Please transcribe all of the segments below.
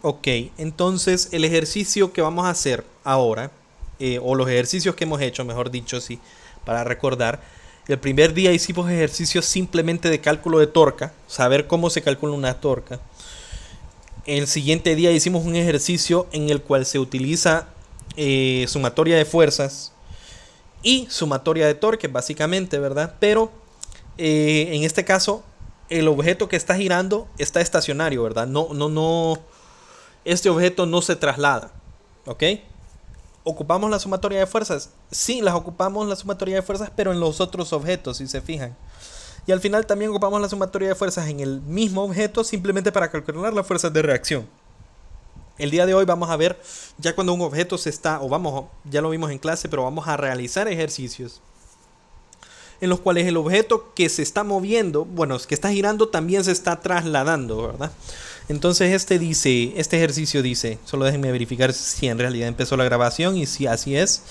Ok, entonces el ejercicio que vamos a hacer ahora, o los ejercicios que hemos hecho, mejor dicho, sí, para recordar, el primer día hicimos ejercicios simplemente de cálculo de torca, saber cómo se calcula una torca. El siguiente día hicimos un ejercicio en el cual se utiliza sumatoria de fuerzas y sumatoria de torque, básicamente, ¿verdad? Pero en este caso, el objeto que está girando está estacionario, ¿verdad? No, este objeto no se traslada, ¿ok? ¿Ocupamos la sumatoria de fuerzas? Sí, las ocupamos la sumatoria de fuerzas, pero en los otros objetos, si se fijan. Y al final también ocupamos la sumatoria de fuerzas en el mismo objeto, simplemente para calcular las fuerzas de reacción. El día de hoy vamos a ver, ya cuando un objeto se está, o vamos, ya lo vimos en clase, pero vamos a realizar ejercicios en los cuales el objeto que se está moviendo, bueno, que está girando, también se está trasladando, ¿verdad? Entonces este ejercicio dice, solo déjenme verificar si en realidad empezó la grabación y si así es.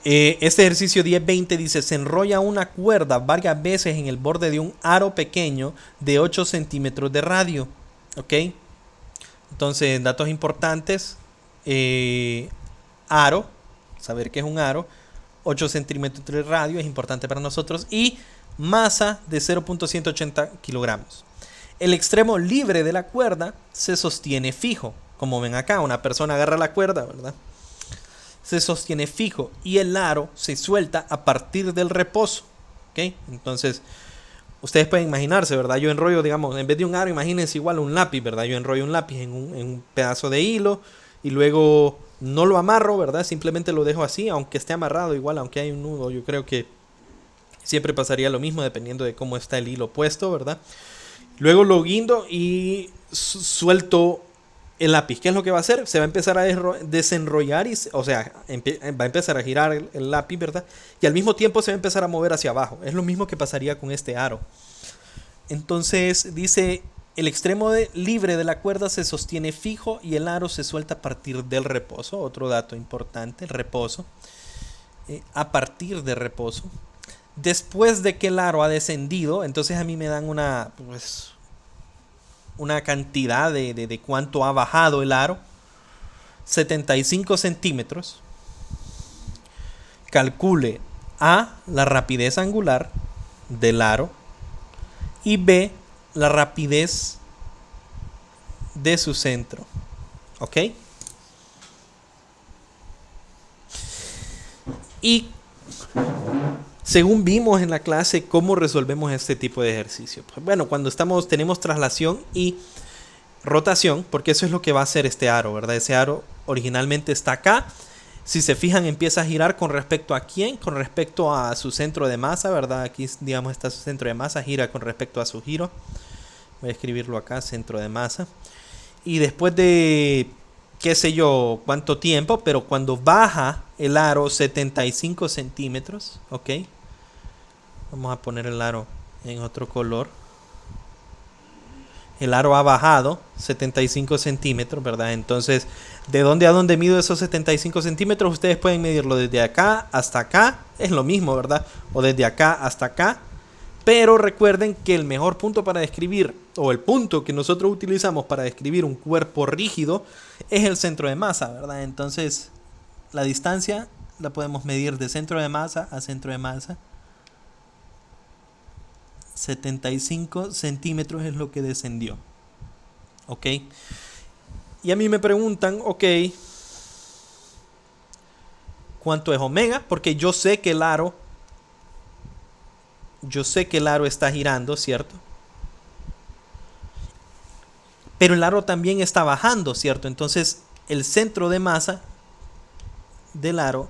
Este ejercicio 10-20 dice, se enrolla una cuerda varias veces en el borde de un aro pequeño de 8 centímetros de radio, ¿ok? Entonces, datos importantes, aro, saber qué es un aro, 8 centímetros de radio es importante para nosotros, y masa de 0.180 kilogramos. El extremo libre de la cuerda se sostiene fijo. Como ven acá, una persona agarra la cuerda, ¿verdad? Se sostiene fijo y el aro se suelta a partir del reposo. ¿Ok? Entonces, ustedes pueden imaginarse, ¿verdad? Yo enrollo, digamos, en vez de un aro, imagínense igual un lápiz, ¿verdad? Yo enrollo un lápiz en un pedazo de hilo y luego no lo amarro, ¿verdad? Simplemente lo dejo así, aunque esté amarrado, igual, aunque hay un nudo, yo creo que siempre pasaría lo mismo dependiendo de cómo está el hilo puesto, ¿verdad? Luego lo guindo y suelto el lápiz. ¿Qué es lo que va a hacer? Se va a empezar a desenrollar, o sea, va a empezar a girar el lápiz, ¿verdad? Y al mismo tiempo se va a empezar a mover hacia abajo. Es lo mismo que pasaría con este aro. Entonces dice, el extremo libre de la cuerda se sostiene fijo y el aro se suelta a partir del reposo. Otro dato importante, el reposo. A partir de reposo. Después de que el aro ha descendido, entonces a mí me dan una cantidad de cuánto ha bajado el aro. 75 centímetros. Calcule A, la rapidez angular del aro, y B, la rapidez de su centro. ¿Ok? Y según vimos en la clase, ¿cómo resolvemos este tipo de ejercicio? Pues bueno, cuando tenemos traslación y rotación, porque eso es lo que va a hacer este aro, ¿verdad? Ese aro originalmente está acá. Si se fijan, empieza a girar con respecto a quién, con respecto a su centro de masa, ¿verdad? Aquí, digamos, está su centro de masa, gira con respecto a su giro. Voy a escribirlo acá, centro de masa. Y después de, qué sé yo, cuánto tiempo, pero cuando baja el aro 75 centímetros, ¿ok? Vamos a poner el aro en otro color. El aro ha bajado 75 centímetros, ¿verdad? Entonces, ¿de dónde a dónde mido esos 75 centímetros? Ustedes pueden medirlo desde acá hasta acá, es lo mismo, ¿verdad? O desde acá hasta acá. Pero recuerden que el mejor punto para describir, o el punto que nosotros utilizamos para describir un cuerpo rígido, es el centro de masa, ¿verdad? Entonces, la distancia la podemos medir de centro de masa a centro de masa. 75 centímetros es lo que descendió. ¿Ok? Y a mí me preguntan, ok, ¿cuánto es omega? Porque yo sé que el aro está girando, ¿cierto? Pero el aro también está bajando, ¿cierto? Entonces, el centro de masa del aro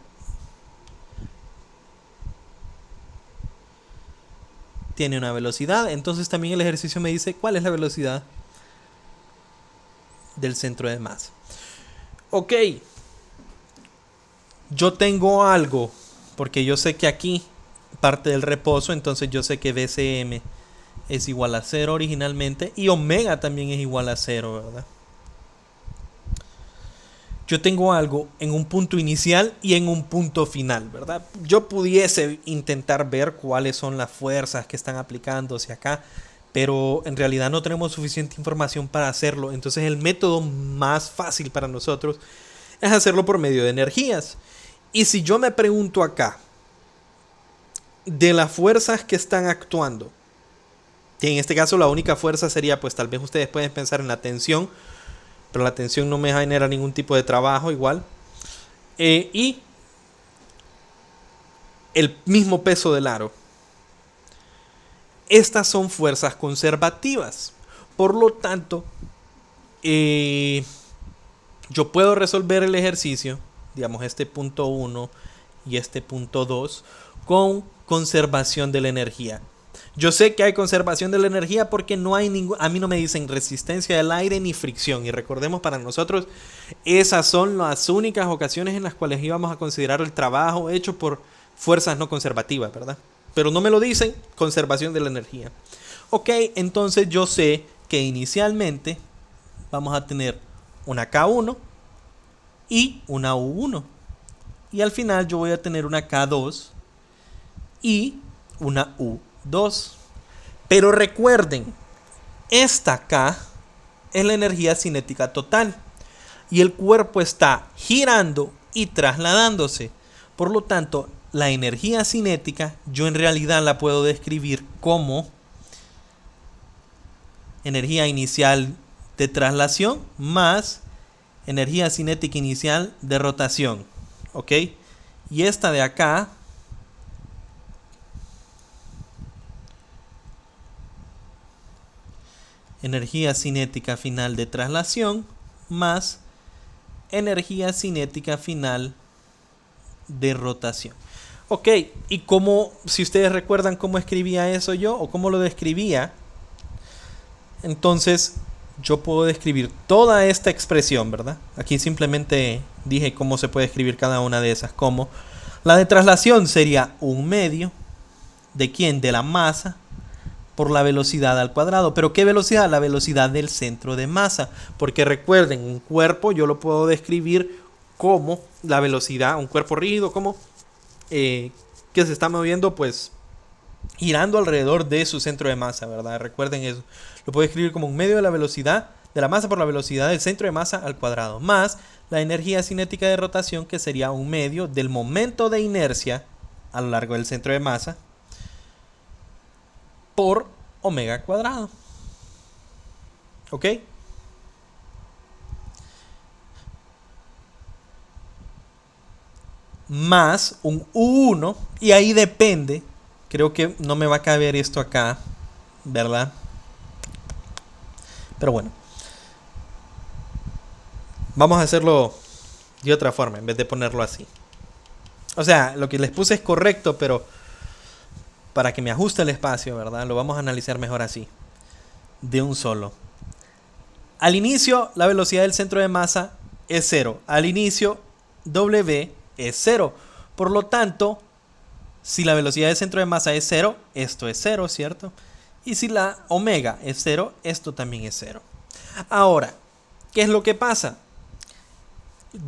tiene una velocidad. Entonces, también el ejercicio me dice cuál es la velocidad del centro de masa. Ok, yo tengo algo, porque yo sé que aquí parte del reposo, entonces yo sé que BCM es igual a 0 originalmente y omega también es igual a 0, ¿verdad? Yo tengo algo en un punto inicial y en un punto final, ¿verdad? Yo pudiese intentar ver cuáles son las fuerzas que están aplicándose acá, pero en realidad no tenemos suficiente información para hacerlo. Entonces el método más fácil para nosotros es hacerlo por medio de energías. Y si yo me pregunto acá, de las fuerzas que están actuando, que en este caso la única fuerza sería, pues tal vez ustedes pueden pensar en la tensión, pero la tensión no me genera ningún tipo de trabajo igual. Y el mismo peso del aro. Estas son fuerzas conservativas. Por lo tanto, yo puedo resolver el ejercicio, digamos este punto 1 y este punto 2, con conservación de la energía. Yo sé que hay conservación de la energía porque no hay a mí no me dicen resistencia del aire ni fricción. Y recordemos, para nosotros esas son las únicas ocasiones en las cuales íbamos a considerar el trabajo hecho por fuerzas no conservativas, ¿verdad? Pero no me lo dicen, conservación de la energía. Ok, entonces yo sé que inicialmente vamos a tener una K1 y una U1. Y al final yo voy a tener una K2 y una U2. Pero recuerden, esta K es la energía cinética total. Y el cuerpo está girando y trasladándose. Por lo tanto, la energía cinética yo en realidad la puedo describir como energía inicial de traslación más energía cinética inicial de rotación. ¿Ok? Y esta de acá energía cinética final de traslación más energía cinética final de rotación. Ok, y cómo, si ustedes recuerdan cómo escribía eso yo o cómo lo describía, entonces yo puedo describir toda esta expresión, ¿verdad? Aquí simplemente dije cómo se puede escribir cada una de esas. Como la de traslación sería un medio de quién, de la masa por la velocidad al cuadrado. ¿Pero qué velocidad? La velocidad del centro de masa. Porque recuerden, un cuerpo yo lo puedo describir como la velocidad, un cuerpo rígido, como que se está moviendo, pues girando alrededor de su centro de masa, ¿verdad? Recuerden eso. Lo puedo escribir como un medio de la velocidad de la masa por la velocidad del centro de masa al cuadrado, más la energía cinética de rotación, que sería un medio del momento de inercia a lo largo del centro de masa por omega cuadrado. ¿Ok? Más un U1, y ahí depende, creo que no me va a caber esto acá, ¿verdad? Pero bueno, vamos a hacerlo de otra forma en vez de ponerlo así. O sea, lo que les puse es correcto, pero para que me ajuste el espacio, ¿verdad? Lo vamos a analizar mejor así, de un solo. Al inicio, la velocidad del centro de masa es 0. Al inicio, W es 0. Por lo tanto, si la velocidad del centro de masa es 0, esto es 0, ¿cierto? Y si la omega es 0, esto también es 0. Ahora, ¿qué es lo que pasa?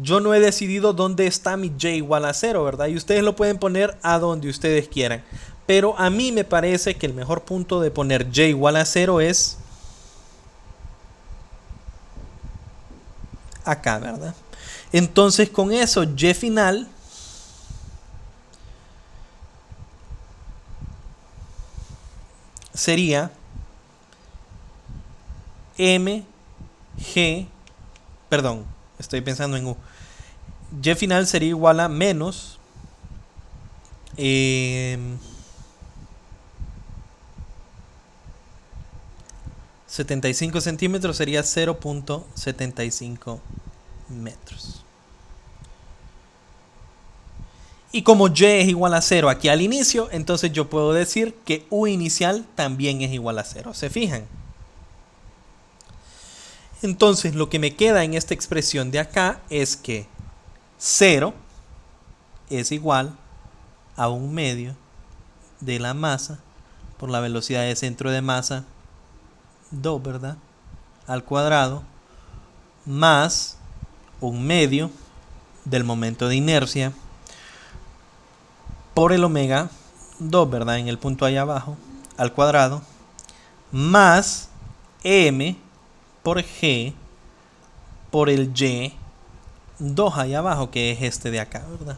Yo no he decidido dónde está mi y igual a 0, ¿verdad? Y ustedes lo pueden poner a donde ustedes quieran. Pero a mí me parece que el mejor punto de poner y igual a 0 es acá, ¿verdad? Entonces con eso, y final sería perdón, estoy pensando en U. Y final sería igual a menos 75 centímetros sería 0.75 metros. Y como y es igual a 0 aquí al inicio, entonces yo puedo decir que U inicial también es igual a 0. ¿Se fijan? Entonces lo que me queda en esta expresión de acá es que 0 es igual a un medio de la masa por la velocidad de centro de masa 2, ¿verdad? Al cuadrado, más un medio del momento de inercia por el omega 2, ¿verdad? En el punto ahí abajo, al cuadrado, más m por g por el y 2 ahí abajo, que es este de acá, ¿verdad?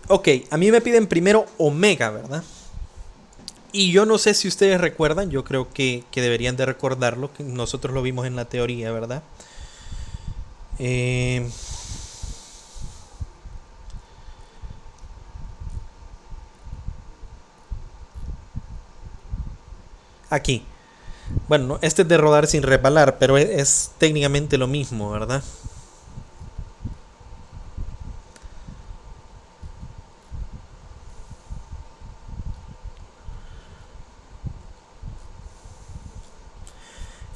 Ok, a mí me piden primero omega, ¿verdad? Y yo no sé si ustedes recuerdan, yo creo que deberían de recordarlo, que nosotros lo vimos en la teoría, ¿verdad? Eh, aquí. Bueno, este es de rodar sin resbalar, pero es técnicamente lo mismo, ¿verdad?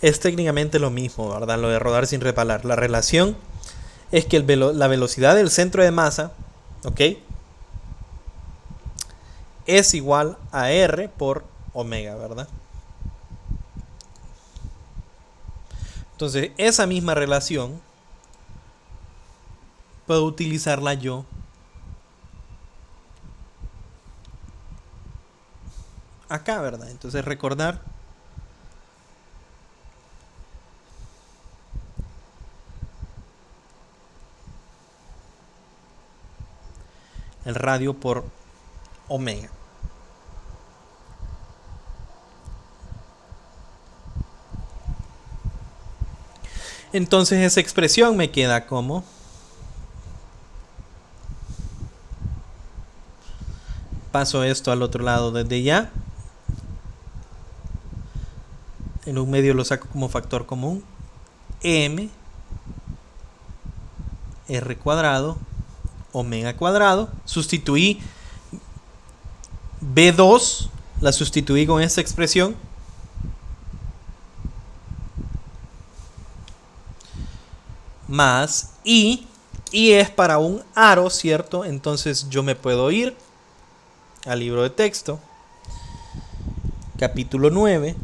Es técnicamente lo mismo, ¿verdad? Lo de rodar sin resbalar. La relación es que la velocidad del centro de masa, ¿ok? Es igual a R por omega, ¿verdad? Entonces, esa misma relación puedo utilizarla yo acá, ¿verdad? Entonces, recordar el radio por omega. Entonces, esa expresión me queda como paso esto al otro lado desde ya. En un medio lo saco como factor común. M R cuadrado omega cuadrado. Sustituí B2, la sustituí con esta expresión. Más I es para un aro, ¿cierto? Entonces yo me puedo ir al libro de texto, capítulo 9.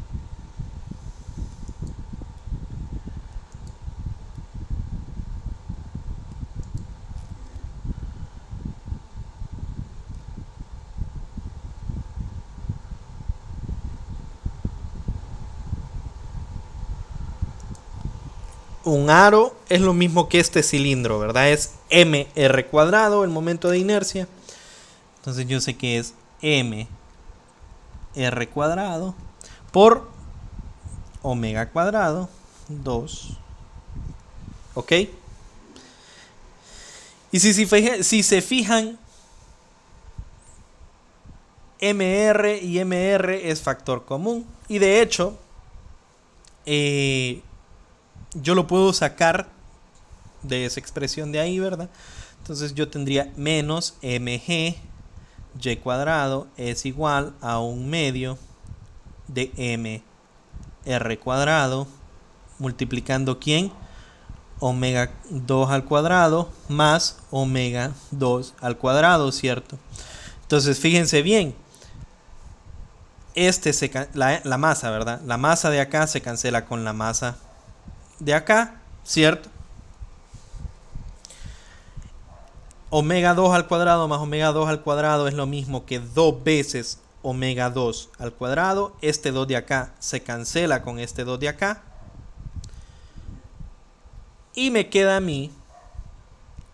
Un aro es lo mismo que este cilindro, ¿verdad? Es mr cuadrado el momento de inercia. Entonces yo sé que es mr cuadrado por omega cuadrado 2. ¿Ok? Y si se fijan, mr y mr es factor común. Y de hecho, yo lo puedo sacar de esa expresión de ahí, ¿verdad? Entonces yo tendría menos mg y cuadrado es igual a un medio de m r cuadrado multiplicando ¿quién? Omega 2 al cuadrado más omega 2 al cuadrado, ¿cierto? Entonces fíjense bien, la masa, ¿verdad? La masa de acá se cancela con la masa de acá, ¿cierto? Omega 2 al cuadrado más omega 2 al cuadrado es lo mismo que 2 veces omega 2 al cuadrado. Este 2 de acá se cancela con este 2 de acá. Y me queda a mí,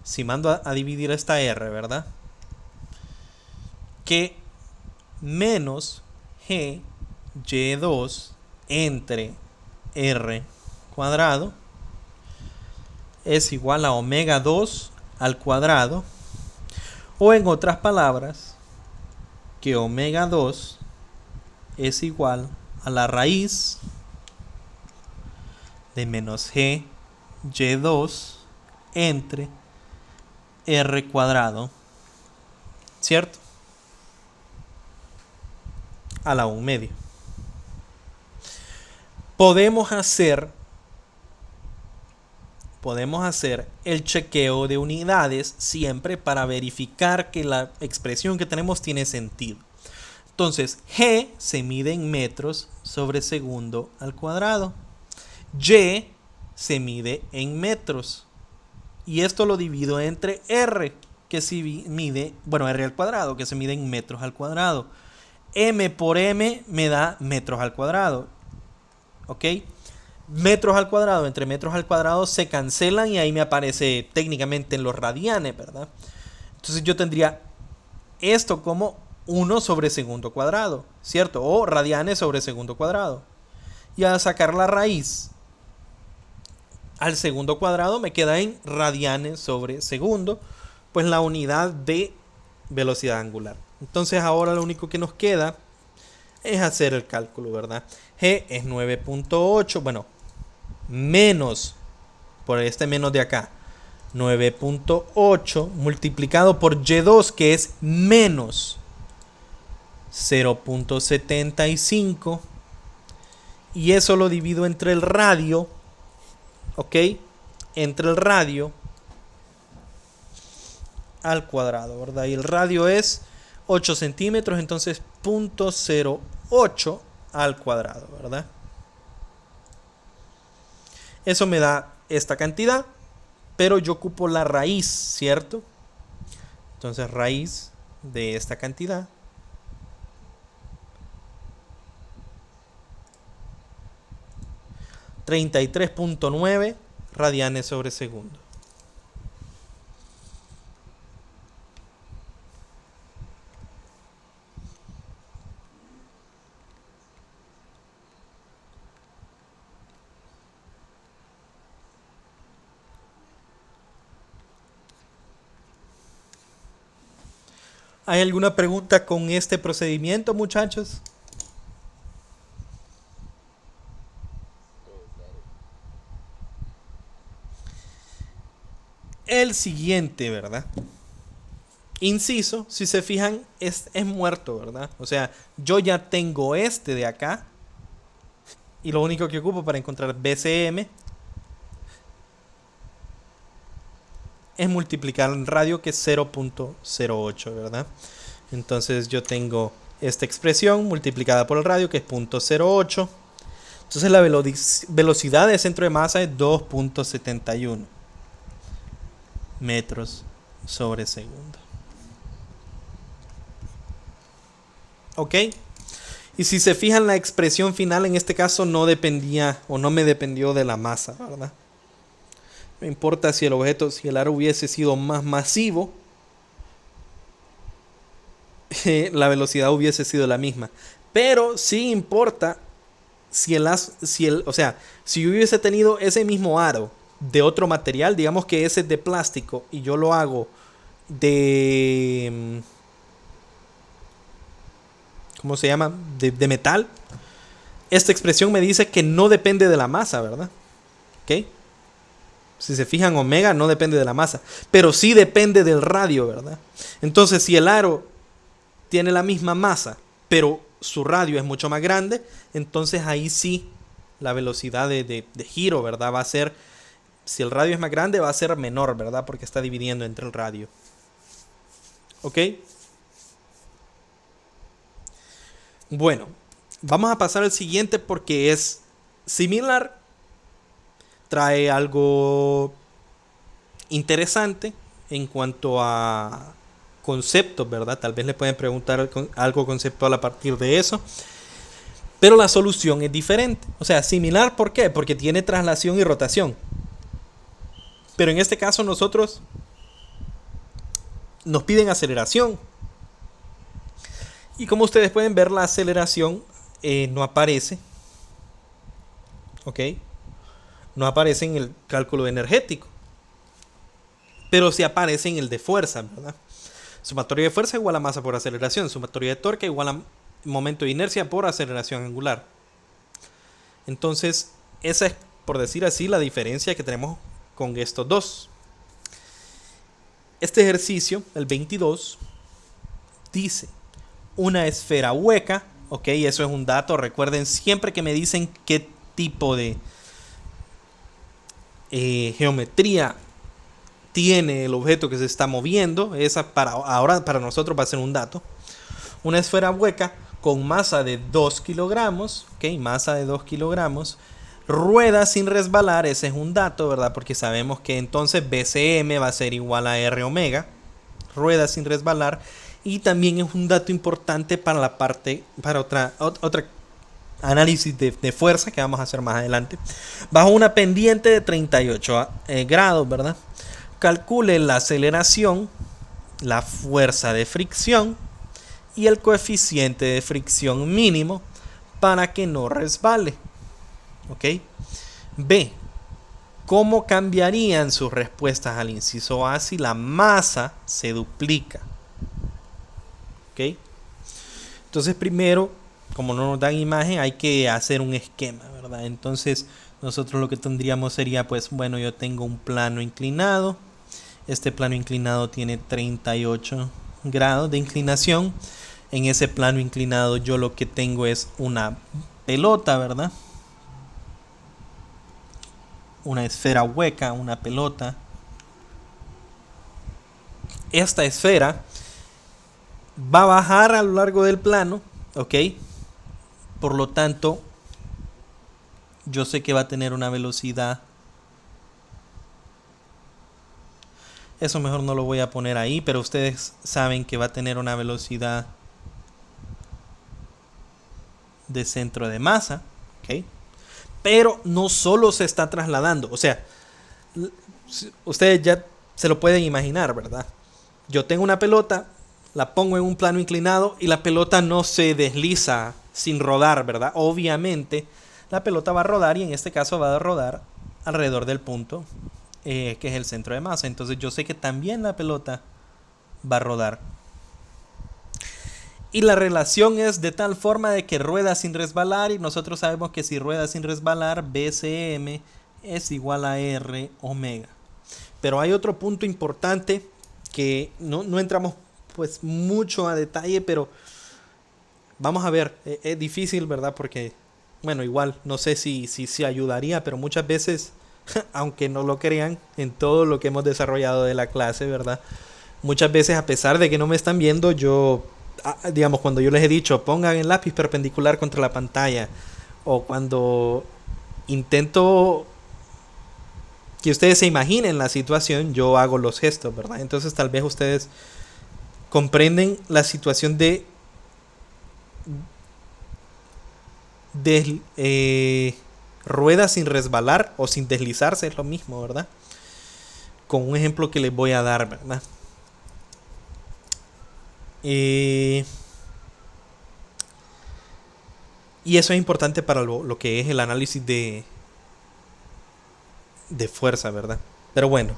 si mando a dividir esta R, ¿verdad? Que menos G Y2 entre R cuadrado es igual a omega 2 al cuadrado, o en otras palabras, que omega 2 es igual a la raíz de menos G Y2 entre R cuadrado, ¿cierto? A la 1 medio. Podemos hacer el chequeo de unidades siempre para verificar que la expresión que tenemos tiene sentido. Entonces, G se mide en metros sobre segundo al cuadrado. Y se mide en metros. Y esto lo divido entre R, que se mide, R al cuadrado, que se mide en metros al cuadrado. M por M me da metros al cuadrado. ¿Ok? Metros al cuadrado entre metros al cuadrado se cancelan y ahí me aparece técnicamente en los radianes, ¿verdad? Entonces yo tendría esto como 1 sobre segundo cuadrado, ¿cierto? O radianes sobre segundo cuadrado. Y al sacar la raíz al segundo cuadrado me queda en radianes sobre segundo, pues la unidad de velocidad angular. Entonces ahora lo único que nos queda es hacer el cálculo, ¿verdad? G es 9.8, bueno, menos, por este menos de acá, 9.8 multiplicado por Y2, que es menos 0.75, y eso lo divido entre el radio, ¿ok? Entre el radio al cuadrado, ¿verdad? Y el radio es 8 centímetros, entonces 0.08 al cuadrado, ¿verdad? Eso me da esta cantidad, pero yo ocupo la raíz, ¿cierto? Entonces raíz de esta cantidad (33.9 radianes sobre segundo). ¿Hay alguna pregunta con este procedimiento, muchachos? El siguiente, ¿verdad? Inciso, si se fijan, es muerto, ¿verdad? O sea, yo ya tengo este de acá. Y lo único que ocupo para encontrar BCM es multiplicar el radio, que es 0.08, ¿verdad? Entonces yo tengo esta expresión multiplicada por el radio, que es 0.08. Entonces la velocidad de centro de masa es 2.71 metros sobre segundo. ¿Ok? Y si se fijan, la expresión final en este caso no dependía o no me dependió de la masa, ¿verdad? No importa si el objeto, si el aro hubiese sido más masivo, la velocidad hubiese sido la misma. Pero sí importa si o sea, si yo hubiese tenido ese mismo aro de otro material, digamos que ese es de plástico y yo lo hago de, ¿cómo se llama? De metal. Esta expresión me dice que no depende de la masa, ¿verdad? ¿Ok? Si se fijan, omega no depende de la masa, pero sí depende del radio, ¿verdad? Entonces, si el aro tiene la misma masa, pero su radio es mucho más grande, entonces ahí sí la velocidad de giro, ¿verdad? Va a ser, si el radio es más grande, va a ser menor, ¿verdad? Porque está dividiendo entre el radio. ¿Ok? Bueno, vamos a pasar al siguiente porque es similar. Trae algo interesante en cuanto a conceptos, ¿verdad? Tal vez le pueden preguntar algo conceptual a partir de eso. Pero la solución es diferente. O sea, similar, ¿por qué? Porque tiene traslación y rotación. Pero en este caso nosotros nos piden aceleración. Y como ustedes pueden ver, la aceleración no aparece. ¿Ok? No aparece en el cálculo energético, pero sí aparece en el de fuerza, ¿verdad? Sumatoria de fuerza igual a masa por aceleración. Sumatoria de torque igual a momento de inercia por aceleración angular. Entonces, esa es, por decir así, la diferencia que tenemos con estos dos. Este ejercicio, el 22, dice una esfera hueca. Ok, eso es un dato. Recuerden siempre que me dicen qué tipo de geometría tiene el objeto que se está moviendo. Esa ahora para nosotros va a ser un dato. Una esfera hueca con masa de 2 kilogramos, ¿ok? Masa de 2 kilogramos. Rueda sin resbalar, ese es un dato, ¿verdad? Porque sabemos que entonces BCM va a ser igual a R omega. Rueda sin resbalar. Y también es un dato importante para la parte, para otra análisis de fuerza que vamos a hacer más adelante. Bajo una pendiente de 38 grados, ¿verdad? Calcule la aceleración, la fuerza de fricción y el coeficiente de fricción mínimo para que no resbale. ¿Ok? B. ¿Cómo cambiarían sus respuestas al inciso A si la masa se duplica? ¿Ok? Entonces primero, como no nos dan imagen, hay que hacer un esquema, ¿verdad? Entonces nosotros lo que tendríamos sería, pues bueno, yo tengo un plano inclinado. Este plano inclinado tiene 38 grados de inclinación. En ese plano inclinado yo lo que tengo es una pelota, ¿verdad? Una esfera hueca, una pelota. Esta esfera va a bajar a lo largo del plano, ¿ok? Por lo tanto, yo sé que va a tener una velocidad. Eso mejor no lo voy a poner ahí, pero ustedes saben que va a tener una velocidad de centro de masa, ¿ok? Pero no solo se está trasladando, o sea, ustedes ya se lo pueden imaginar, ¿verdad? Yo tengo una pelota, la pongo en un plano inclinado y la pelota no se desliza sin rodar, ¿verdad? Obviamente la pelota va a rodar y en este caso va a rodar alrededor del punto que es el centro de masa. Entonces yo sé que también la pelota va a rodar. Y la relación es de tal forma de que rueda sin resbalar y nosotros sabemos que si rueda sin resbalar, BCM es igual a R omega. Pero hay otro punto importante que no entramos pues mucho a detalle, pero vamos a ver, es difícil, ¿verdad? Porque, bueno, igual, no sé si ayudaría, pero muchas veces, aunque no lo crean, en todo lo que hemos desarrollado de la clase, ¿verdad? Muchas veces, a pesar de que no me están viendo, yo, digamos, cuando yo les he dicho, pongan el lápiz perpendicular contra la pantalla, o cuando intento que ustedes se imaginen la situación, yo hago los gestos, ¿verdad? Entonces tal vez ustedes comprenden la situación de rueda sin resbalar o sin deslizarse, es lo mismo, ¿verdad? Con un ejemplo que les voy a dar, ¿verdad? Y eso es importante para lo que es el análisis de fuerza, ¿verdad? Pero bueno.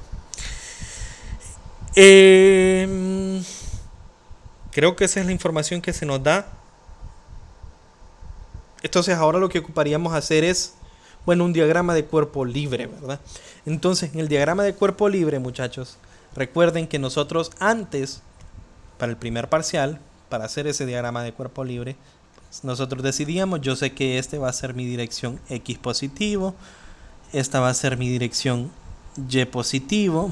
Creo que esa es la información que se nos da. Entonces ahora lo que ocuparíamos hacer es, bueno, un diagrama de cuerpo libre, ¿verdad? Entonces en el diagrama de cuerpo libre, muchachos, recuerden que nosotros antes, para el primer parcial, para hacer ese diagrama de cuerpo libre, pues nosotros decidíamos, yo sé que este va a ser mi dirección X positivo, esta va a ser mi dirección Y positivo,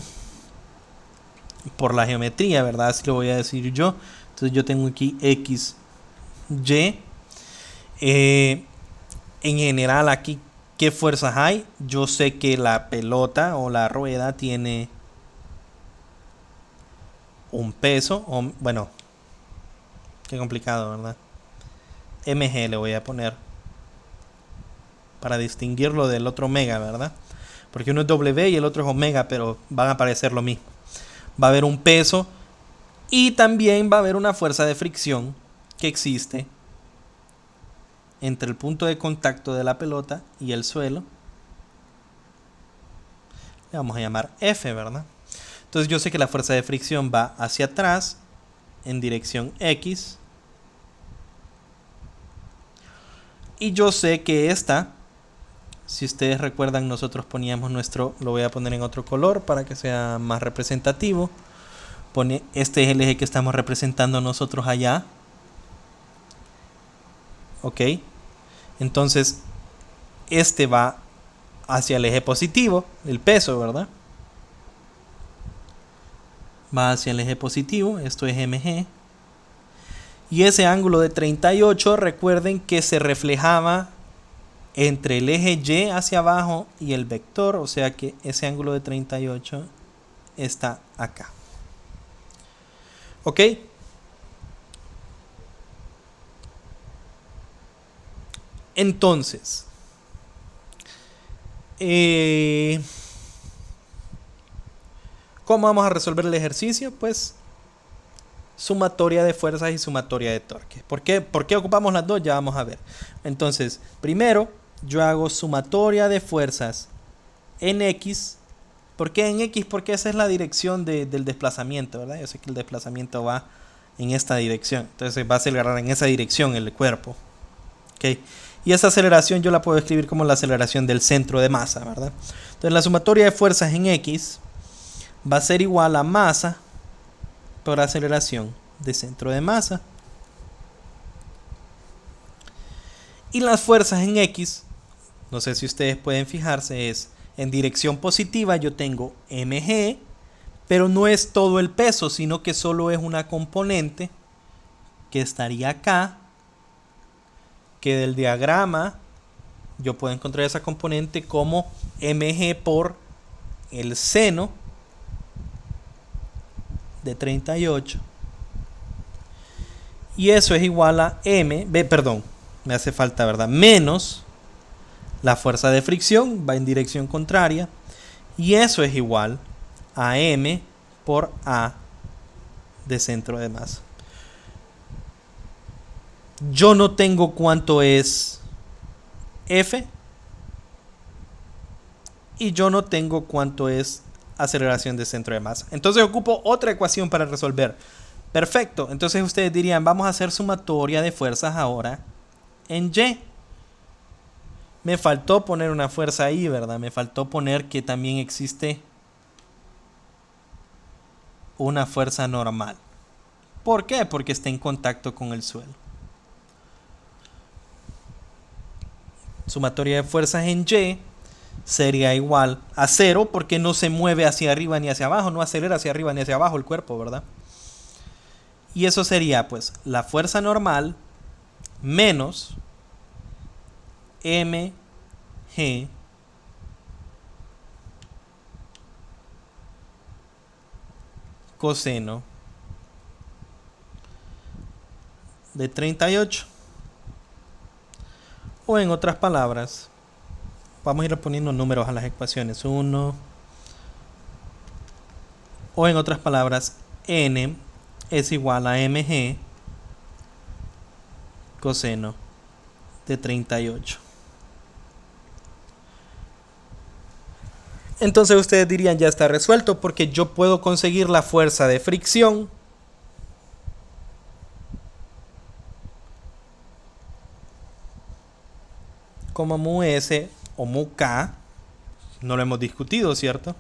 por la geometría, ¿verdad? Así lo voy a decir yo. Entonces yo tengo aquí X, Y. En general aquí, ¿qué fuerzas hay? Yo sé que la pelota o la rueda tiene un peso, o, bueno, qué complicado, ¿verdad? MG le voy a poner para distinguirlo del otro omega, ¿verdad? Porque uno es W y el otro es omega, pero van a parecer lo mismo. Va a haber un peso y también va a haber una fuerza de fricción que existe entre el punto de contacto de la pelota y el suelo. Le vamos a llamar F, ¿verdad? Entonces yo sé que la fuerza de fricción va hacia atrás en dirección X. Y yo sé que esta, si ustedes recuerdan, nosotros poníamos nuestro, lo voy a poner en otro color para que sea más representativo. Este es el eje que estamos representando nosotros allá. Ok. Entonces, este va hacia el eje positivo, el peso, ¿verdad? Va hacia el eje positivo, esto es MG. Y ese ángulo de 38, recuerden que se reflejaba entre el eje Y hacia abajo y el vector, o sea que ese ángulo de 38 está acá. ¿Ok? Entonces, ¿cómo vamos a resolver el ejercicio? Pues sumatoria de fuerzas y sumatoria de torques. ¿Por qué ocupamos las dos? Ya vamos a ver. Entonces, primero yo hago sumatoria de fuerzas en X. ¿Por qué en X? Porque esa es la dirección del desplazamiento, ¿verdad? Yo sé que el desplazamiento va en esta dirección. Entonces va a acelerar en esa dirección el cuerpo. ¿Ok? Y esa aceleración yo la puedo escribir como la aceleración del centro de masa, ¿verdad? Entonces la sumatoria de fuerzas en X va a ser igual a masa por aceleración de centro de masa. Y las fuerzas en X, no sé si ustedes pueden fijarse, es en dirección positiva yo tengo mg, pero no es todo el peso, sino que solo es una componente que estaría acá, que del diagrama yo puedo encontrar esa componente como mg por el seno de 38. Y eso es igual a me hace falta, ¿verdad? Menos la fuerza de fricción, va en dirección contraria. Y eso es igual a m por a de centro de masa. Yo no tengo cuánto es F. Y yo no tengo cuánto es aceleración de centro de masa. Entonces ocupo otra ecuación para resolver. Perfecto. Entonces ustedes dirían, vamos a hacer sumatoria de fuerzas ahora en Y. Me faltó poner una fuerza ahí, ¿verdad? Me faltó poner que también existe una fuerza normal. ¿Por qué? Porque está en contacto con el suelo. Sumatoria de fuerzas en Y sería igual a 0 porque no se mueve hacia arriba ni hacia abajo, no acelera hacia arriba ni hacia abajo el cuerpo, ¿verdad? Y eso sería pues la fuerza normal menos mg coseno de 38. O en otras palabras, vamos a ir poniendo números a las ecuaciones. 1. O en otras palabras, n es igual a mg coseno de 38. Entonces ustedes dirían, ya está resuelto porque yo puedo conseguir la fuerza de fricción como mu s o mu k. No lo hemos discutido, ¿cierto?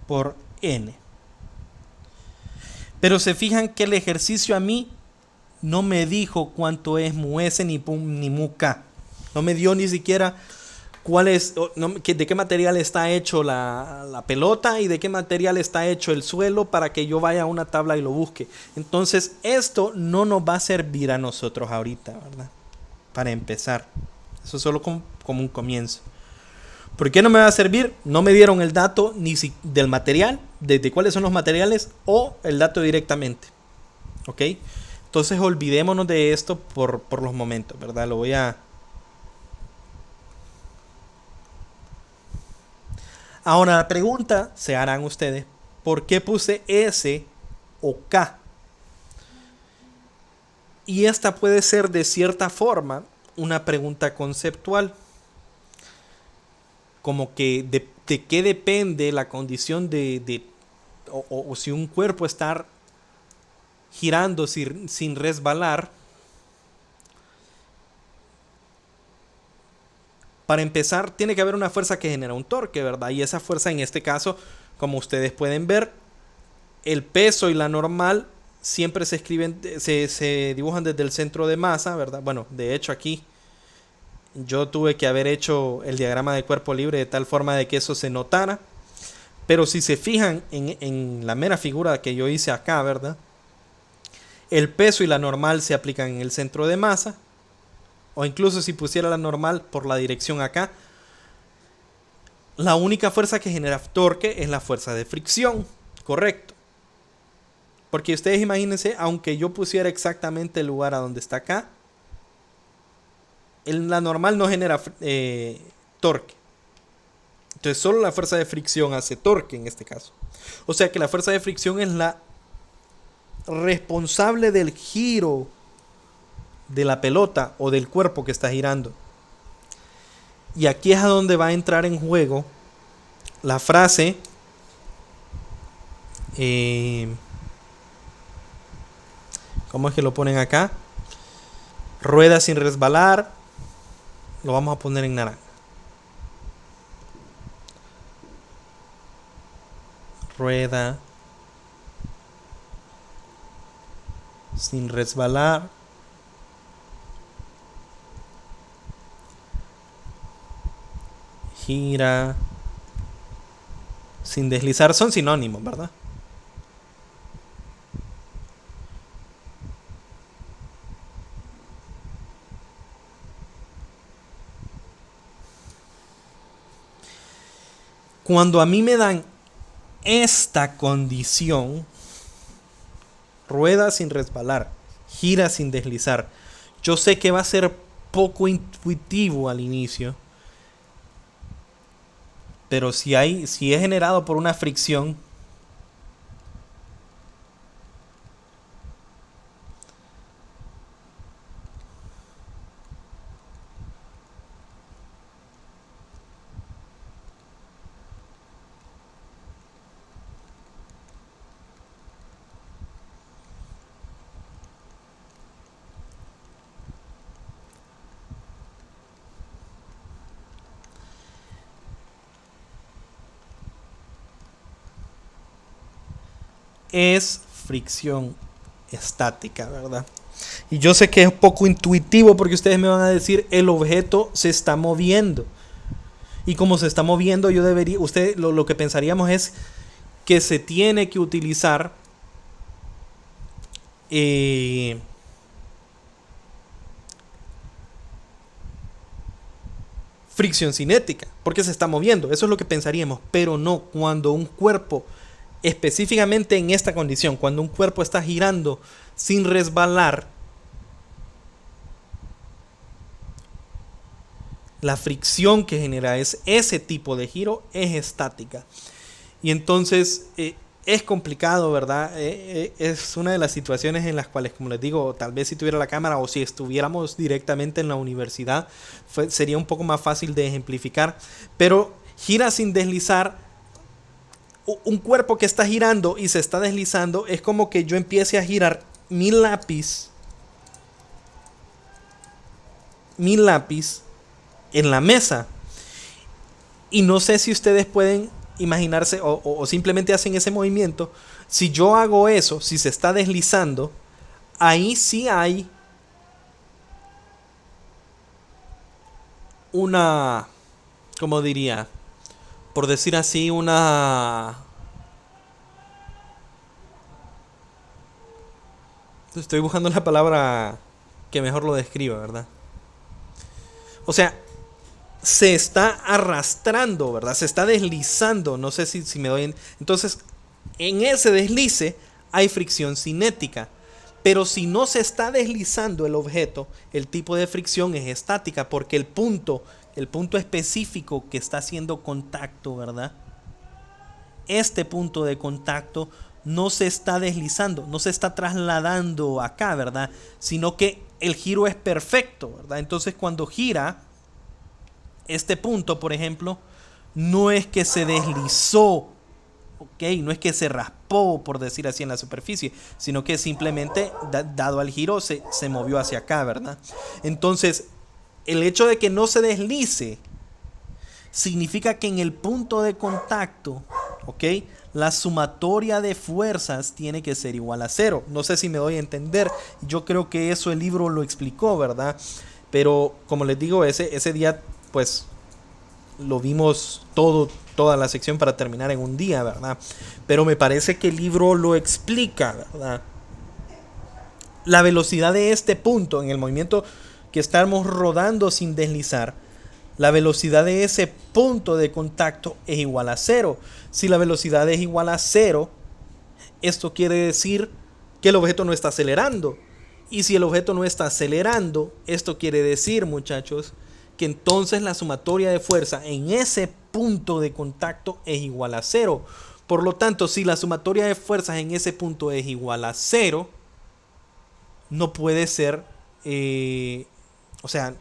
Por n. Pero se fijan que el ejercicio a mí no me dijo cuánto es mu s ni mu k. No me dio ni siquiera cuál es, de qué material está hecho la pelota y de qué material está hecho el suelo para que yo vaya a una tabla y lo busque. Entonces esto no nos va a servir a nosotros ahorita, ¿verdad? Para empezar. Eso es solo como un comienzo. ¿Por qué no me va a servir? No me dieron el dato ni del material, de cuáles son los materiales o el dato directamente. ¿Ok? Entonces olvidémonos de esto por los momentos, ¿verdad? Lo voy a... Ahora la pregunta se harán ustedes, ¿por qué puse S o K? Y esta puede ser de cierta forma una pregunta conceptual. Como que de qué depende la condición o si un cuerpo está girando sin resbalar. Para empezar, tiene que haber una fuerza que genera un torque, ¿verdad? Y esa fuerza en este caso, como ustedes pueden ver, el peso y la normal siempre se escriben, se dibujan desde el centro de masa, ¿verdad? Bueno, de hecho aquí yo tuve que haber hecho el diagrama de cuerpo libre de tal forma de que eso se notara. Pero si se fijan en la mera figura que yo hice acá, ¿verdad? El peso y la normal se aplican en el centro de masa. O incluso si pusiera la normal por la dirección acá, la única fuerza que genera torque es la fuerza de fricción. Correcto. Porque ustedes imagínense, aunque yo pusiera exactamente el lugar a donde está acá, la normal no genera torque. Entonces solo la fuerza de fricción hace torque en este caso. O sea que la fuerza de fricción es la responsable del giro de la pelota o del cuerpo que está girando. Y aquí es a donde va a entrar en juego la frase ¿cómo es que lo ponen acá? Rueda sin resbalar. Lo vamos a poner en naranja. Rueda sin resbalar. Gira sin deslizar. Son sinónimos, ¿verdad? Cuando a mí me dan esta condición, rueda sin resbalar, gira sin deslizar, yo sé que va a ser poco intuitivo al inicio, pero si es generado por una fricción, es fricción estática, ¿verdad? Y yo sé que es poco intuitivo porque ustedes me van a decir el objeto se está moviendo. Y como se está moviendo, lo que pensaríamos es que se tiene que utilizar fricción cinética, porque se está moviendo. Eso es lo que pensaríamos, pero no cuando un cuerpo, específicamente en esta condición, cuando un cuerpo está girando sin resbalar, la fricción que genera ese tipo de giro es estática. Y entonces es complicado, ¿verdad? Es una de las situaciones en las cuales, como les digo, tal vez si tuviera la cámara o si estuviéramos directamente en la universidad, sería un poco más fácil de ejemplificar. Pero gira sin deslizar, un cuerpo que está girando y se está deslizando, es como que yo empiece a girar mi lápiz en la mesa. Y no sé si ustedes pueden imaginarse o simplemente hacen ese movimiento. Si yo hago eso, si se está deslizando, ahí sí hay una, ¿cómo diría? Por decir así, estoy buscando la palabra que mejor lo describa, ¿verdad? O sea, se está arrastrando, ¿verdad? Se está deslizando. No sé si me doy. Entonces, en ese deslice hay fricción cinética. Pero si no se está deslizando el objeto, el tipo de fricción es estática, porque el punto específico que está haciendo contacto, ¿verdad? Este punto de contacto no se está deslizando, no se está trasladando acá, ¿verdad? Sino que el giro es perfecto, ¿verdad? Entonces cuando gira, este punto, por ejemplo, no es que se deslizó, ¿ok? No es que se raspó, por decir así, en la superficie, sino que simplemente, dado al giro, se movió hacia acá, ¿verdad? Entonces, el hecho de que no se deslice significa que en el punto de contacto, ¿ok? La sumatoria de fuerzas tiene que ser igual a cero. No sé si me doy a entender. Yo creo que eso el libro lo explicó, ¿verdad? Pero como les digo, ese día pues lo vimos toda la sección para terminar en un día, ¿verdad? Pero me parece que el libro lo explica, ¿verdad? La velocidad de este punto en el movimiento que estamos rodando sin deslizar, la velocidad de ese punto de contacto es igual a cero. Si la velocidad es igual a cero, esto quiere decir que el objeto no está acelerando. Y si el objeto no está acelerando, esto quiere decir, muchachos, que entonces la sumatoria de fuerza en ese punto de contacto es igual a cero. Por lo tanto, si la sumatoria de fuerzas en ese punto es igual a cero, no puede ser, o sea,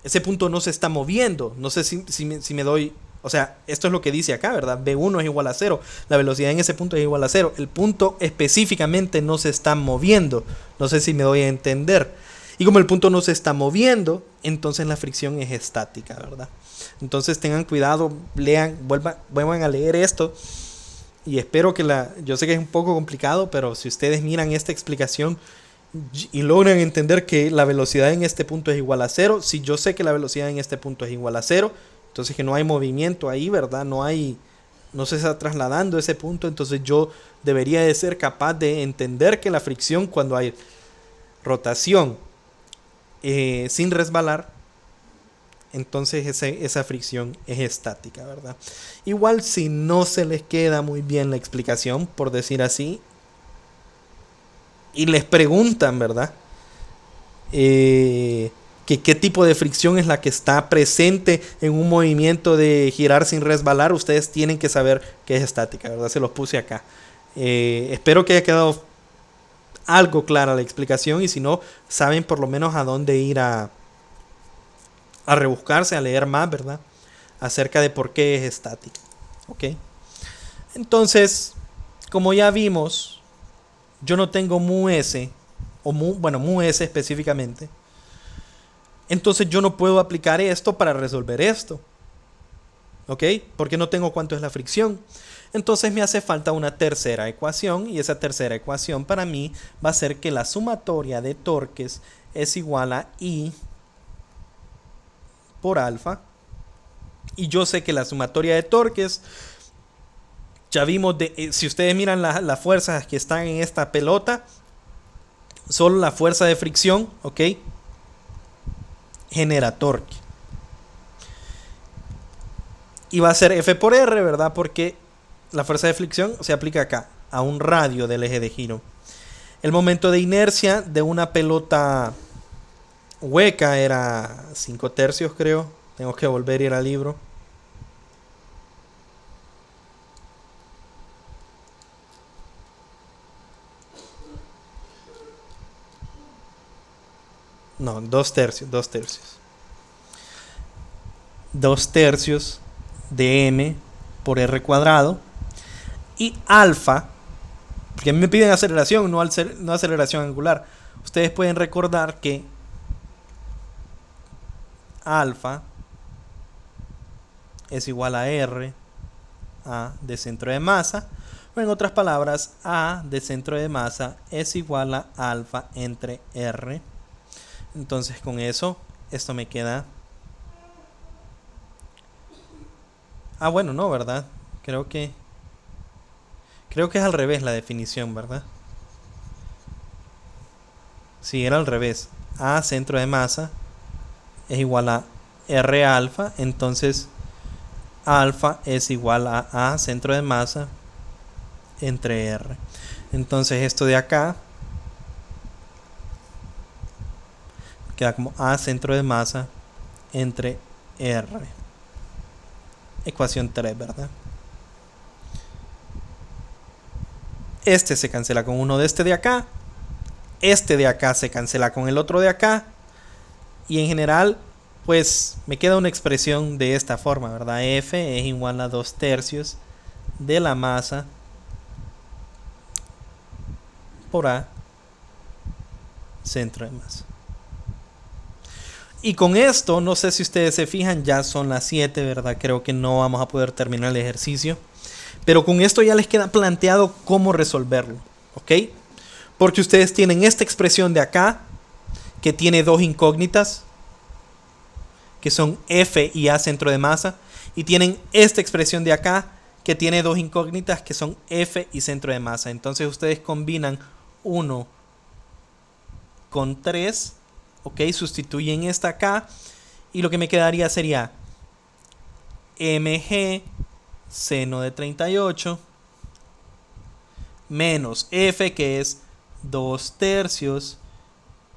ese punto no se está moviendo. No sé si me doy, o sea, esto es lo que dice acá, ¿verdad? B1 es igual a cero, la velocidad en ese punto es igual a cero. El punto específicamente no se está moviendo. No sé si me doy a entender. Y como el punto no se está moviendo, entonces la fricción es estática, ¿verdad? Entonces tengan cuidado, lean, vuelvan a leer esto. Y espero que yo sé que es un poco complicado, pero si ustedes miran esta explicación y logran entender que la velocidad en este punto es igual a cero, si yo sé que la velocidad en este punto es igual a cero, entonces que no hay movimiento ahí, ¿verdad? No se está trasladando ese punto, entonces yo debería de ser capaz de entender que la fricción cuando hay rotación sin resbalar, entonces esa fricción es estática, ¿verdad? Igual si no se les queda muy bien la explicación, por decir así, y les preguntan, ¿verdad? Que qué tipo de fricción es la que está presente en un movimiento de girar sin resbalar, ustedes tienen que saber que es estática, ¿verdad? Se los puse acá. Espero que haya quedado algo clara la explicación, y si no, saben por lo menos a dónde ir a rebuscarse, a leer más, ¿verdad? Acerca de por qué es estática. ¿Ok? Entonces, como ya vimos, yo no tengo mu s, mu s específicamente. Entonces yo no puedo aplicar esto para resolver esto. ¿Ok? Porque no tengo cuánto es la fricción. Entonces me hace falta una tercera ecuación, y esa tercera ecuación para mí va a ser que la sumatoria de torques es igual a I por alfa. Y yo sé que la sumatoria de torques, ya vimos, si ustedes miran las fuerzas que están en esta pelota, solo la fuerza de fricción, ¿ok?, genera torque. Y va a ser F por R, ¿verdad? Porque la fuerza de fricción se aplica acá, a un radio del eje de giro. El momento de inercia de una pelota hueca era 5 tercios, creo. Tengo que volver a ir al libro. No, 2 tercios, 2 tercios. 2 tercios de m por r cuadrado. Y alfa, porque a mí me piden aceleración, no aceleración angular. Ustedes pueden recordar que alfa es igual a r a de centro de masa, o en otras palabras, a de centro de masa es igual a alfa entre r. Entonces con eso, esto me queda... bueno, no, ¿verdad? Creo que es al revés la definición, ¿verdad? Sí, era al revés. A centro de masa es igual a R alfa, entonces alfa es igual a centro de masa entre R. Entonces esto de acá queda como A centro de masa entre R. Ecuación 3, ¿verdad? Este se cancela con uno de este de acá. Este de acá se cancela con el otro de acá. Y en general, pues me queda una expresión de esta forma, ¿verdad? F es igual a 2 tercios de la masa por A centro de masa. Y con esto, no sé si ustedes se fijan, ya son las 7, ¿verdad? Creo que no vamos a poder terminar el ejercicio. Pero con esto ya les queda planteado cómo resolverlo, ¿ok? Porque ustedes tienen esta expresión de acá, que tiene dos incógnitas, que son F y A centro de masa. Y tienen esta expresión de acá, que tiene dos incógnitas, que son F y centro de masa. Entonces ustedes combinan 1 con 3, ¿ok? Sustituyen esta acá. Y lo que me quedaría sería mg seno de 38 menos F, que es 2/3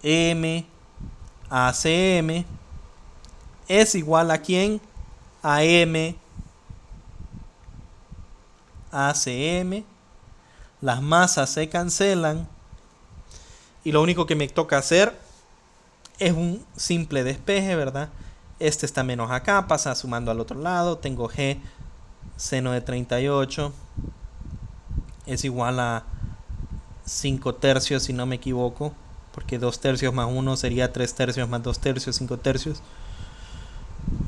M ACM, es igual a ¿quién? A M ACM. Las masas se cancelan y lo único que me toca hacer es un simple despeje, ¿verdad? Este está menos acá, pasa sumando al otro lado. Tengo G seno de 38 es igual a 5/3, si no me equivoco, porque 2/3 más 1 sería 3/3 más 2/3, 5/3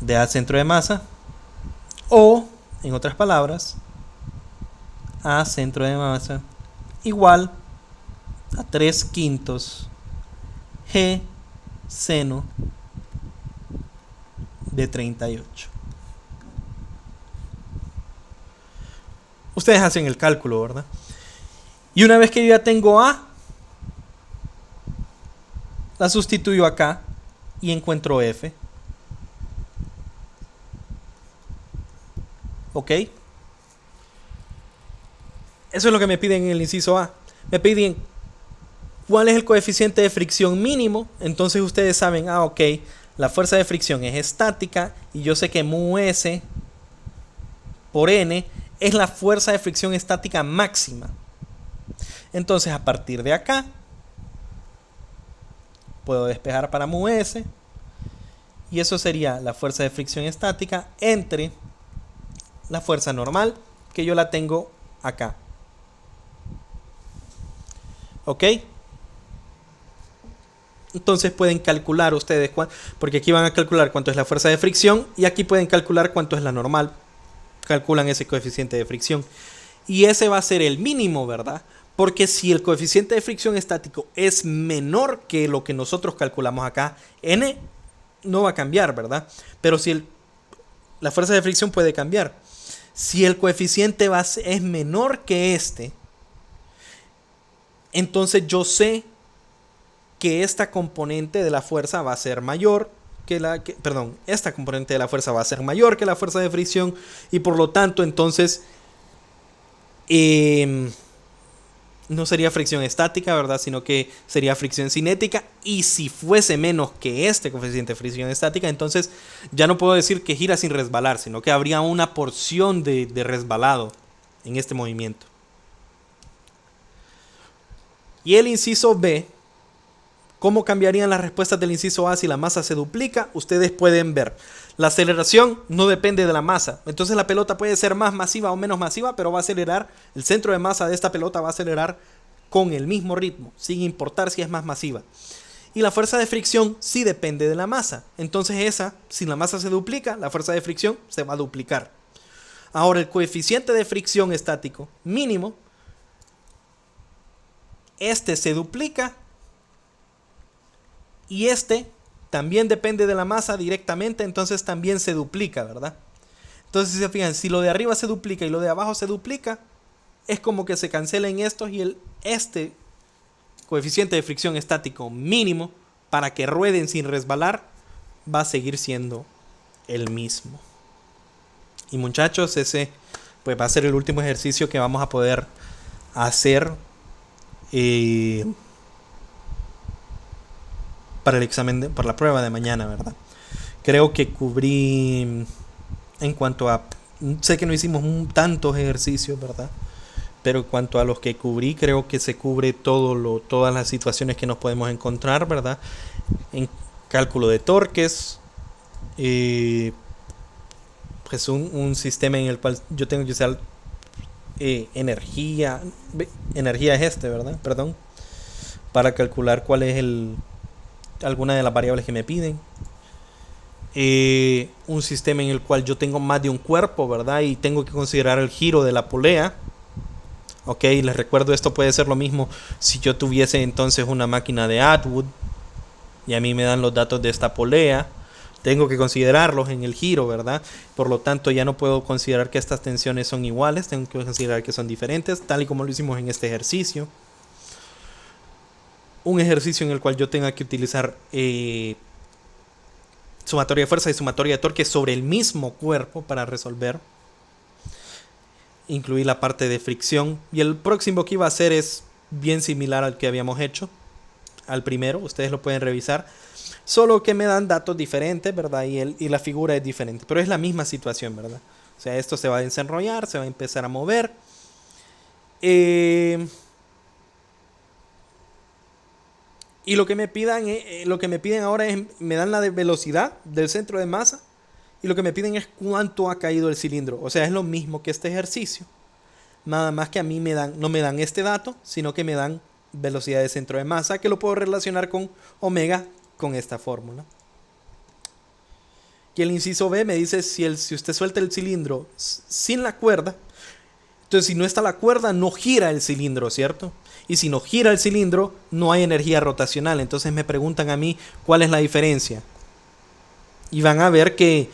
de A centro de masa, o en otras palabras, A centro de masa igual a 3/5 G seno de 38. Ustedes hacen el cálculo, ¿verdad? Y una vez que yo ya tengo A, la sustituyo acá y encuentro F. ¿Ok? Eso es lo que me piden en el inciso A. Me piden cuál es el coeficiente de fricción mínimo. Entonces ustedes saben, ok, la fuerza de fricción es estática y yo sé que mu S por N es la fuerza de fricción estática máxima. Entonces a partir de acá puedo despejar para mu S y eso sería la fuerza de fricción estática entre la fuerza normal, que yo la tengo acá. ¿Ok? Entonces pueden calcular ustedes, porque aquí van a calcular cuánto es la fuerza de fricción y aquí pueden calcular cuánto es la normal. Calculan ese coeficiente de fricción. Y ese va a ser el mínimo, ¿verdad? Porque si el coeficiente de fricción estático es menor que lo que nosotros calculamos acá, N no va a cambiar, ¿verdad? Pero si la fuerza de fricción puede cambiar. Si el coeficiente es menor que este, entonces yo sé que esta componente de la fuerza va a ser mayor esta componente de la fuerza va a ser mayor que la fuerza de fricción y por lo tanto entonces no sería fricción estática, ¿verdad? Sino que sería fricción cinética, y si fuese menos que este coeficiente de fricción estática, entonces ya no puedo decir que gira sin resbalar, sino que habría una porción de resbalado en este movimiento. Y el inciso B, ¿cómo cambiarían las respuestas del inciso A si la masa se duplica? Ustedes pueden ver. La aceleración no depende de la masa. Entonces la pelota puede ser más masiva o menos masiva, pero va a acelerar. El centro de masa de esta pelota va a acelerar con el mismo ritmo, sin importar si es más masiva. Y la fuerza de fricción sí depende de la masa. Entonces si la masa se duplica, la fuerza de fricción se va a duplicar. Ahora el coeficiente de fricción estático mínimo, este se duplica y este también depende de la masa directamente, entonces también se duplica, ¿verdad? Entonces si se fijan, si lo de arriba se duplica y lo de abajo se duplica, es como que se cancelen estos y este coeficiente de fricción estático mínimo para que rueden sin resbalar va a seguir siendo el mismo. Y muchachos, ese pues va a ser el último ejercicio que vamos a poder hacer para el examen, para la prueba de mañana, ¿verdad? Creo que cubrí en cuanto a... Sé que no hicimos tantos ejercicios, ¿verdad? Pero en cuanto a los que cubrí, creo que se cubre todas las situaciones que nos podemos encontrar, ¿verdad? En cálculo de torques, pues un sistema en el cual yo tengo que usar energía es ¿verdad? Perdón. Para calcular cuál es alguna de las variables que me piden. Un sistema en el cual yo tengo más de un cuerpo, ¿verdad? Y tengo que considerar el giro de la polea. Ok, les recuerdo, esto puede ser lo mismo si yo tuviese entonces una máquina de Atwood y a mí me dan los datos de esta polea. Tengo que considerarlos en el giro, ¿verdad? Por lo tanto, ya no puedo considerar que estas tensiones son iguales, tengo que considerar que son diferentes, tal y como lo hicimos en este ejercicio. Un ejercicio en el cual yo tenga que utilizar sumatoria de fuerza y sumatoria de torque sobre el mismo cuerpo para resolver. incluir la parte de fricción. Y el próximo que iba a hacer es bien similar al que habíamos hecho, al primero, ustedes lo pueden revisar. Solo que me dan datos diferentes, ¿verdad? Y la figura es diferente, pero es la misma situación, ¿verdad? O sea, esto se va a desenrollar, se va a empezar a mover. Y lo que me piden ahora es, me dan la velocidad del centro de masa. Y lo que me piden es cuánto ha caído el cilindro. O sea, es lo mismo que este ejercicio. Nada más que a mí no me dan este dato, sino que me dan velocidad de centro de masa, que lo puedo relacionar con omega con esta fórmula. Y el inciso B me dice si usted suelta el cilindro sin la cuerda, entonces si no está la cuerda no gira el cilindro, ¿cierto? Y si no gira el cilindro no hay energía rotacional. Entonces me preguntan a mí cuál es la diferencia. Y van a ver que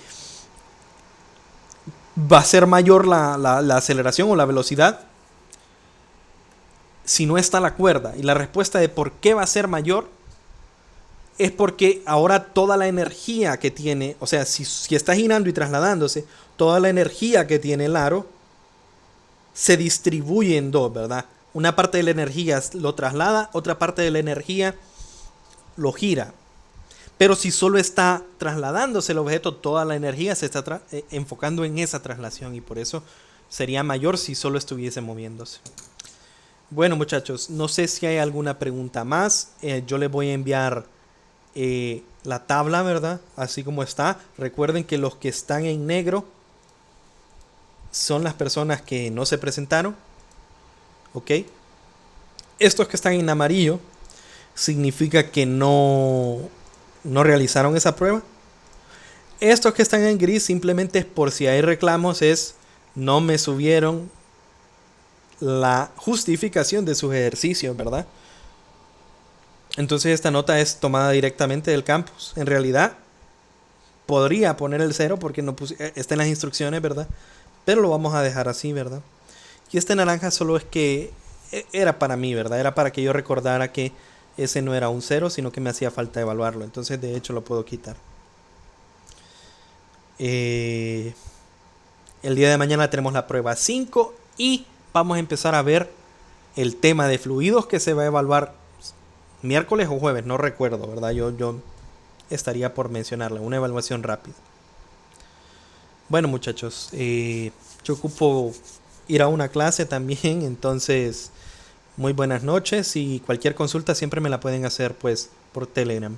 va a ser mayor la aceleración o la velocidad si no está la cuerda. Y la respuesta de por qué va a ser mayor es porque ahora toda la energía que tiene, o sea, si está girando y trasladándose, toda la energía que tiene el aro se distribuye en dos, ¿verdad? Una parte de la energía lo traslada, otra parte de la energía lo gira. Pero si solo está trasladándose el objeto, toda la energía se está enfocando en esa traslación y por eso sería mayor si solo estuviese moviéndose. Bueno, muchachos, no sé si hay alguna pregunta más. Yo les voy a enviar la tabla, ¿verdad? Así como está. Recuerden que los que están en negro son las personas que no se presentaron. ¿Ok? Estos que están en amarillo significa que no realizaron esa prueba. Estos que están en gris simplemente es por si hay reclamos, es no me subieron la justificación de sus ejercicios, ¿verdad? Entonces esta nota es tomada directamente del campus. En realidad podría poner el 0 porque no está en las instrucciones, ¿verdad? Pero lo vamos a dejar así, ¿verdad? Y este naranja solo es que era para mí, ¿verdad? Era para que yo recordara que ese no era un 0, sino que me hacía falta evaluarlo. Entonces de hecho lo puedo quitar. El día de mañana tenemos la prueba 5 y vamos a empezar a ver el tema de fluidos que se va a evaluar miércoles o jueves, no recuerdo, ¿verdad? Yo estaría por mencionarle, una evaluación rápida. Bueno, muchachos, yo ocupo ir a una clase también, entonces muy buenas noches y cualquier consulta siempre me la pueden hacer pues por Telegram.